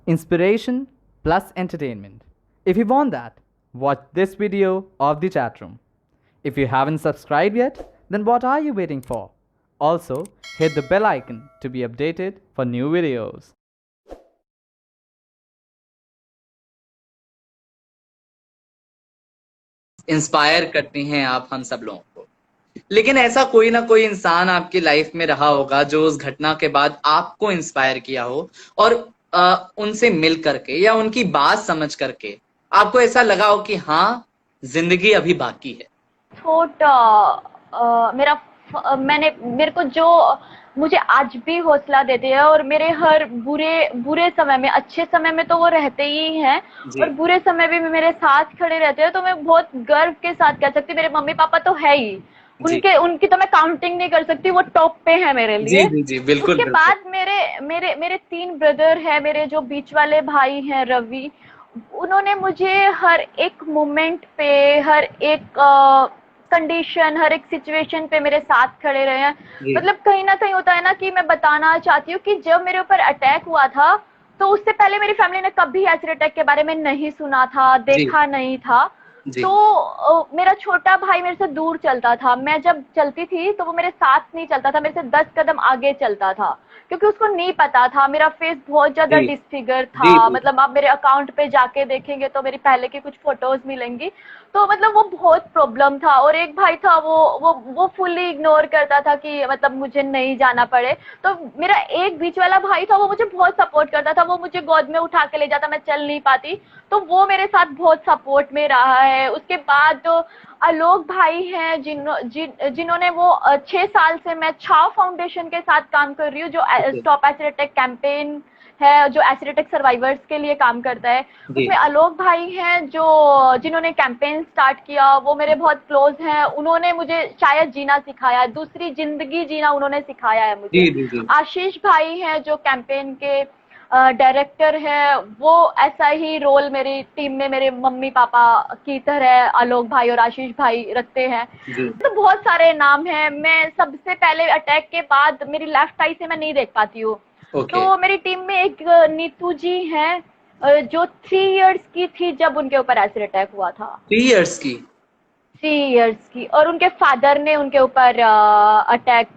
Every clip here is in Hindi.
Inspiration plus entertainment. If you want that, watch this video of the chat room. If you haven't subscribed yet, then what are you waiting for? Also, hit the bell icon to be updated for new videos. Inspire करती हैं आप हम सब लोगों को। लेकिन ऐसा कोई ना कोई इंसान आपकी लाइफ में रहा होगा जो उस घटना के बाद आपको इंस्पायर किया हो और उनसे मिल करके या उनकी बात समझ करके आपको ऐसा लगा हो कि हाँ, जिंदगी अभी बाकी है। छोटा मेरे को जो मुझे आज भी हौसला देते हैं और मेरे हर बुरे बुरे समय में, अच्छे समय में तो वो रहते ही हैं और बुरे समय में भी मेरे साथ खड़े रहते हैं। तो मैं बहुत गर्व के साथ कह सकती हूँ मेरे मम्मी पापा तो है ही, उनकी तो मैं काउंटिंग नहीं कर सकती, वो टॉप पे है मेरे लिए। जी जी बिल्कुल। उसके बाद मेरे मेरे मेरे 3 ब्रदर है, मेरे जो बीच वाले भाई हैं रवि, उन्होंने मुझे हर एक मोमेंट पे, हर एक कंडीशन, हर एक सिचुएशन पे मेरे साथ खड़े रहे हैं। मतलब कहीं ना कहीं होता है ना कि मैं बताना चाहती हूँ कि जब मेरे ऊपर अटैक हुआ था तो उससे पहले मेरी फैमिली ने कभी एसिड अटैक के बारे में नहीं सुना था, देखा नहीं था। तो मेरा छोटा भाई मेरे से दूर चलता था, मैं जब चलती थी तो वो मेरे साथ नहीं चलता था, मेरे से 10 कदम आगे चलता था क्योंकि उसको नहीं पता था। मेरा फेस बहुत ज्यादा डिस्फिगर था, मतलब आप मेरे अकाउंट पे जाके देखेंगे तो मेरी पहले की कुछ फोटोज मिलेंगी। तो मतलब वो बहुत प्रॉब्लम था। और एक भाई था वो फुल्ली इग्नोर करता था कि मतलब मुझे नहीं जाना पड़े। तो मेरा एक बीच वाला भाई था, वो मुझे बहुत सपोर्ट करता था, वो मुझे गोद में उठा के ले जाता, मैं चल नहीं पाती तो वो मेरे साथ बहुत सपोर्ट में रहा है। उसके बाद तो आलोक भाई हैं जिन्होंने वो 6 साल से मैं छाव फाउंडेशन के साथ काम कर रही हूँ, जो स्टॉप एसिड अटैक कैंपेन है, जो एसिड अटैक सर्वाइवर्स के लिए काम करता है। उसमें आलोक भाई हैं जो जिन्होंने कैंपेन स्टार्ट किया, वो मेरे बहुत क्लोज हैं। उन्होंने मुझे शायद जीना सिखाया है, दूसरी जिंदगी जीना उन्होंने सिखाया है मुझे। आशीष भाई हैं जो कैंपेन के डायरेक्टर है, वो ऐसा ही रोल मेरी टीम में मेरे मम्मी पापा की तरह आलोक भाई और आशीष भाई रखते हैं। तो बहुत सारे नाम हैं। मैं सबसे पहले अटैक के बाद मेरी लेफ्ट आई से मैं नहीं देख पाती हूँ। तो मेरी टीम में एक नीतू जी हैं जो 3 इयर्स की थी जब उनके ऊपर एसिड अटैक हुआ था। 3 इयर्स की? 3 इयर्स की। और उनके फादर ने उनके ऊपर अटैक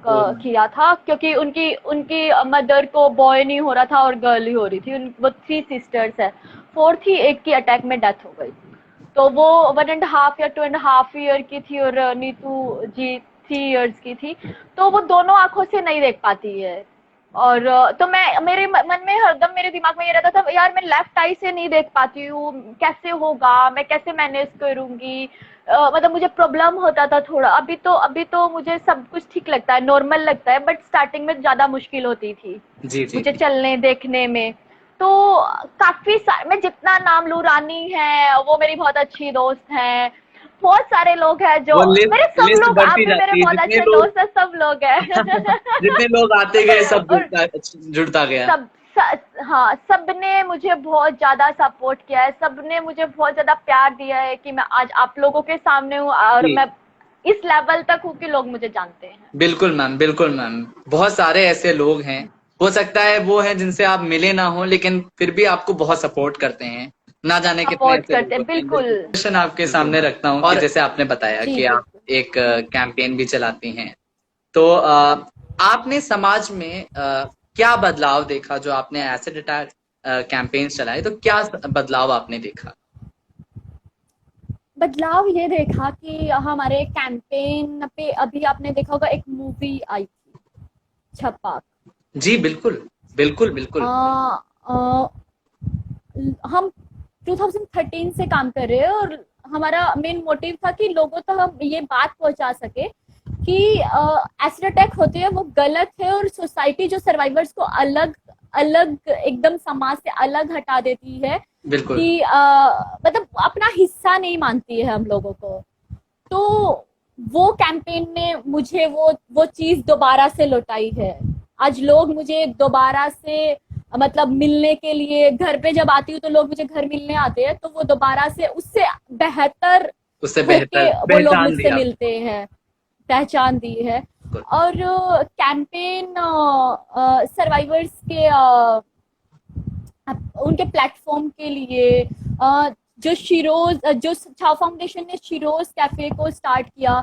किया था क्योंकि उनकी उनकी मदर को बॉय नहीं हो रहा था और गर्ल ही हो रही थी। वो 3 सिस्टर्स है, 4th ही एक की अटैक में डेथ हो गई। तो वो 1.5 या 2.5 ईयर की थी और नीतू जी 3 इयर्स की थी। तो वो दोनों आंखों से नहीं देख पाती है। और तो मैं मेरे मन में हरदम मेरे दिमाग में ये रहता था, यार मैं लेफ्ट आई से नहीं देख पाती हूँ, कैसे होगा, मैं कैसे मैनेज करूंगी। मतलब मुझे प्रॉब्लम होता था थोड़ा। अभी तो मुझे सब कुछ ठीक लगता है, नॉर्मल लगता है, बट स्टार्टिंग में ज्यादा मुश्किल होती थी मुझे चलने देखने में। तो काफी मैं जितना नाम लूं, रानी है वो मेरी बहुत अच्छी दोस्त है, बहुत सारे लोग हैं जो मेरे सब लोग, आप भी मेरे बहुत अच्छे दोस्त है, सब लोग हैं। जितने लोग आते गए सब जुड़ता गया। हाँ, सबने मुझे बहुत ज्यादा सपोर्ट किया है, सबने मुझे बहुत ज्यादा प्यार दिया है कि मैं आज आप लोगों के सामने हूँ और मैं इस लेवल तक हूँ कि लोग मुझे जानते हैं। बिल्कुल मैम, बिल्कुल मैम। बहुत सारे ऐसे लोग हैं, हो सकता है वो हैं जिनसे आप मिले ना हो लेकिन फिर भी आपको बहुत सपोर्ट करते हैं, ना जाने कितने ऐसे करते हैं। बिल्कुल। क्वेश्चन आपके सामने रखता हूँ और जैसे आपने बताया कि आप एक कैंपेन भी चलाती हैं, तो आपने समाज में क्या बदलाव देखा जो आपने एसिड अटैक कैंपेन चलाए, तो क्या बदलाव आपने देखा? बदलाव ये देखा कि हमारे कैंपेन पे अभी आपने देखा होगा एक मूवी आई थी, छपाक। जी बिल्कुल बिल्कुल बिल्कुल। हम 2013 से काम कर रहे हैं और हमारा मेन मोटिव था कि लोगों तक हम ये बात पहुंचा सके कि एसिड अटैक होते हैं वो गलत है और सोसाइटी जो सर्वाइवर्स को अलग अलग एकदम समाज से अलग हटा देती है कि मतलब अपना हिस्सा नहीं मानती है हम लोगों को। तो वो कैंपेन ने मुझे वो चीज दोबारा से लौटाई है। आज लोग मुझे दोबारा से मतलब मिलने के लिए, घर पे जब आती हूँ तो लोग मुझे घर मिलने आते हैं, तो वो दोबारा से उससे बेहतर वो लोग मुझसे मिलते हैं, पहचान दी है। और कैंपेन सर्वाइवर्स के उनके प्लेटफॉर्म के लिए जो शिरोज जो छाव फाउंडेशन ने शिरोज कैफे को स्टार्ट किया,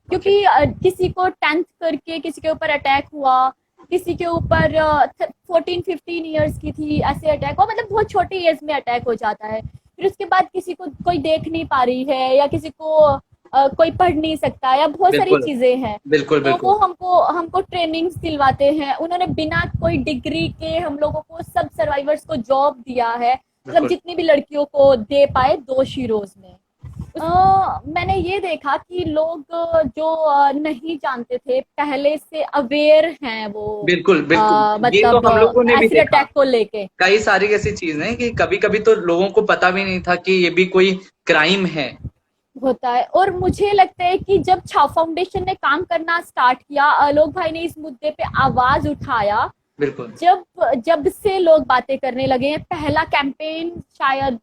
क्योंकि किसी को 10th करके किसी के ऊपर अटैक हुआ, किसी के ऊपर 14-15 ईयर्स की थी, ऐसे अटैक हुआ, मतलब बहुत छोटी एज में अटैक हो जाता है। फिर उसके बाद किसी को कोई देख नहीं पा रही है, या किसी को कोई पढ़ नहीं सकता, या बहुत सारी बिल्कुल चीजें हैं। बिल्कुल तो वो बिल्कुल हमको ट्रेनिंग्स दिलवाते हैं। उन्होंने बिना कोई डिग्री के हम लोगों को, सब सर्वाइवर्स को जॉब दिया है, मतलब बिल्कुल जितनी भी लड़कियों को दे पाए 2 शीरोज में। मैंने ये देखा कि लोग जो नहीं जानते थे, पहले से अवेयर हैं वो, बिल्कुल बिल्कुल ये तो मतलब हम लोगों ने भी एसिड देखा। अटैक को लेके कई सारी ऐसी चीजें हैं कि कभी कभी तो लोगों को पता भी नहीं था कि ये भी कोई क्राइम है। होता है। और मुझे लगता है कि जब छाव फाउंडेशन ने काम करना स्टार्ट किया, आलोक भाई ने इस मुद्दे पे आवाज उठाया, बिल्कुल जब से लोग बातें करने लगे हैं। पहला कैंपेन शायद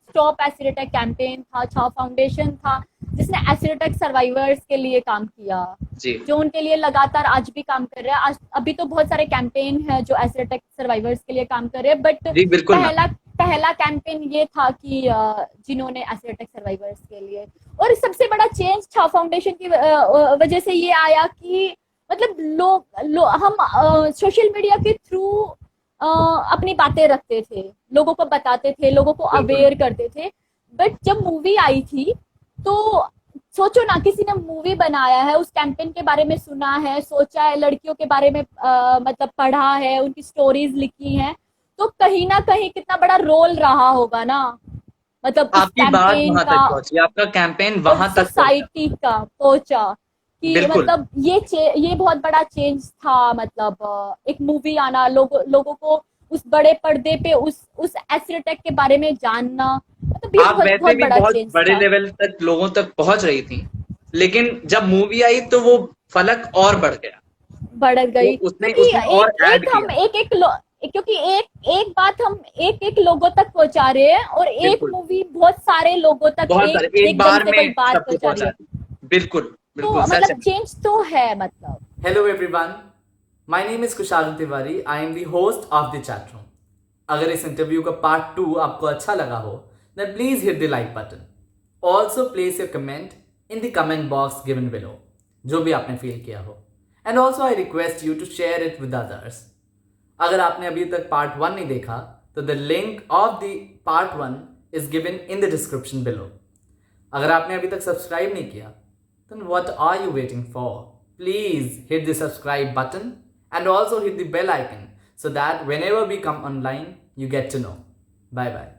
स्टॉप एसिड अटैक कैंपेन था, छाव फाउंडेशन था जिसने एसिड अटैक सर्वाइवर्स के लिए काम किया, जी जो उनके लिए लगातार आज भी काम कर रहा है। आज अभी तो बहुत सारे कैंपेन है जो एसिड अटैक सर्वाइवर्स के लिए काम कर रहे हैं, बट जी बिल्कुल मैम। पहला कैंपेन ये था कि जिन्होंने एसिड अटैक सर्वाइवर्स के लिए। और सबसे बड़ा चेंज छाव फाउंडेशन की वजह से ये आया कि मतलब हम सोशल मीडिया के थ्रू अपनी बातें रखते थे, लोगों को बताते थे, लोगों को बिल्कुल अवेयर करते थे। बट जब मूवी आई थी, तो सोचो ना, किसी ने मूवी बनाया है, उस कैंपेन के बारे में सुना है, सोचा है, लड़कियों के बारे में मतलब पढ़ा है, उनकी स्टोरीज लिखी हैं, तो कहीं ना कहीं कितना बड़ा रोल रहा होगा ना, मतलब उस आपकी बात कैंपेन वहां का तक पहुंची, आपका कैंपेन और वहां तक पहुंचा। सोसाइटी का पहुंचा। कि बिल्कुल मतलब ये बहुत बड़ा चेंज था। मतलब एक मूवी आना, लोगों को उस बड़े पर्दे पे उस एसिड अटैक के बारे में जानना, मतलब ये आप बहुत वैसे बहुत भी बड़ा बहुत चेंज बड़े था। लेवल तक लोगों तक पहुंच रही थी, लेकिन जब मूवी आई तो वो फलक और बढ़ गया। बढ़ वो गई, उसने क्योंकि उसने और ऐड किया। क्योंकि एक बात हम एक लोगों तक पहुंचा रहे हैं, और एक बिल्कुल मूवी बहुत सारे लोगों तक बहुत सारे एक एकदम बार से कोई में बात सबको पहुंचा रही पहुंचा है। दी। बिल्कुल तो बिल्कुल सच है। मतलब चेंज तो है मतलब। Hello everyone, my name is Kushal Tiwari. I am the host of the chat room. अगर इस इंटरव्यू का पार्ट 2 आपको अच्छा लगा हो, then please hit the like button. Also place your comment in the comment box given below, जो भी आपने फील किया हो. And also I request you to share it with others. अगर आपने अभी तक पार्ट 1 नहीं देखा, तो the link of the part 1 is given in the description below. अगर आपने अभी तक सब्सक्राइब नहीं किया, then what are you waiting for? Please hit the subscribe button and also hit the bell icon so that whenever we come online, you get to know. Bye bye.